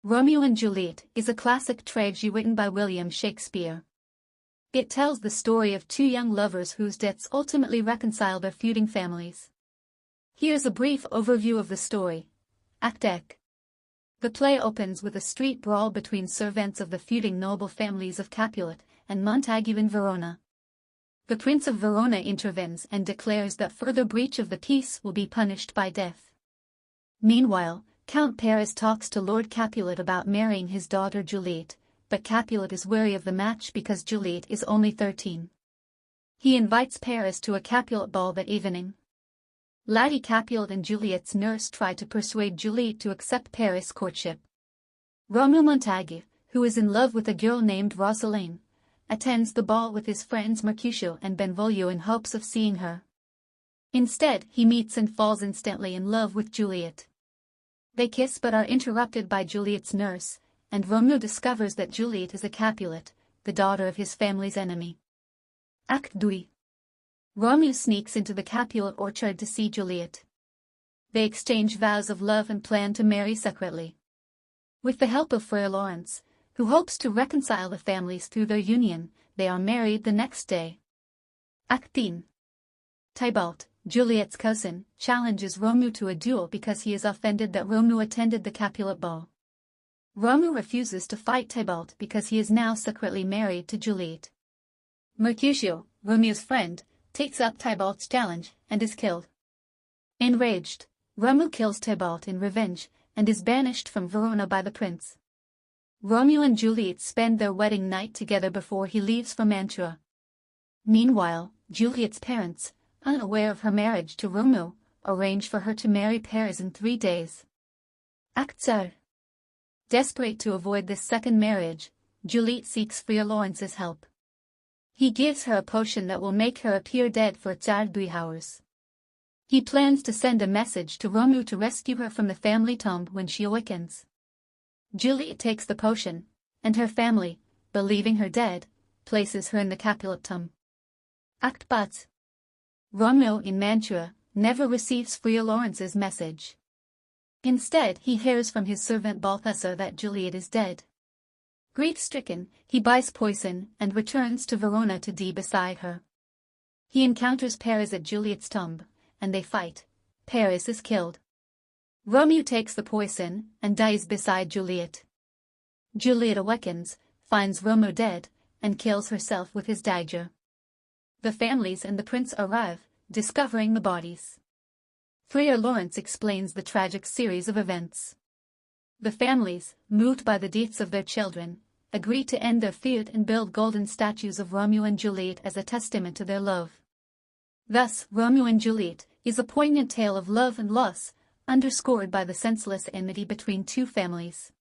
Romeo and Juliet is a classic tragedy written by William Shakespeare. It tells the story of two young lovers whose deaths ultimately reconcile their feuding families. Here's a brief overview of the story. Act I. The play opens with a street brawl between servants of the feuding noble families of Capulet and Montague in Verona. The Prince of Verona intervenes and declares that further breach of the peace will be punished by death. Meanwhile, Count Paris talks to Lord Capulet about marrying his daughter Juliet, but Capulet is wary of the match because Juliet is only 13. He invites Paris to a Capulet ball that evening. Lady Capulet and Juliet's nurse try to persuade Juliet to accept Paris' courtship. Romeo Montague, who is in love with a girl named Rosaline, attends the ball with his friends Mercutio and Benvolio in hopes of seeing her. Instead, he meets and falls instantly in love with Juliet. They kiss but are interrupted by Juliet's nurse, and Romeo discovers that Juliet is a Capulet, the daughter of his family's enemy. Act II. Romeo sneaks into the Capulet orchard to see Juliet. They exchange vows of love and plan to marry secretly. With the help of Friar Lawrence, who hopes to reconcile the families through their union, they are married the next day. Act III. Tybalt, Juliet's cousin, challenges Romeo to a duel because he is offended that Romeo attended the Capulet ball. Romeo refuses to fight Tybalt because he is now secretly married to Juliet. Mercutio, Romeo's friend, takes up Tybalt's challenge and is killed. Enraged, Romeo kills Tybalt in revenge and is banished from Verona by the prince. Romeo and Juliet spend their wedding night together before he leaves for Mantua. Meanwhile, Juliet's parents, unaware of her marriage to Romeo, arrange for her to marry Paris in 3 days. Act III. Desperate to avoid this second marriage, Juliet seeks Friar Lawrence's help. He gives her a potion that will make her appear dead for 3 hours. He plans to send a message to Romeo to rescue her from the family tomb when she awakens. Juliet takes the potion, and her family, believing her dead, places her in the Capulet tomb. Act II. Romeo in Mantua never receives Friar Lawrence's message. Instead, he hears from his servant Balthasar that Juliet is dead. Grief-stricken, he buys poison and returns to Verona to die beside her. He encounters Paris at Juliet's tomb, and they fight. Paris is killed. Romeo takes the poison and dies beside Juliet. Juliet awakens, finds Romeo dead, and kills herself with his dagger. The families and the prince arrive, discovering the bodies. Friar Lawrence explains the tragic series of events. The families, moved by the deaths of their children, agree to end their feud and build golden statues of Romeo and Juliet as a testament to their love. Thus, Romeo and Juliet is a poignant tale of love and loss, underscored by the senseless enmity between two families.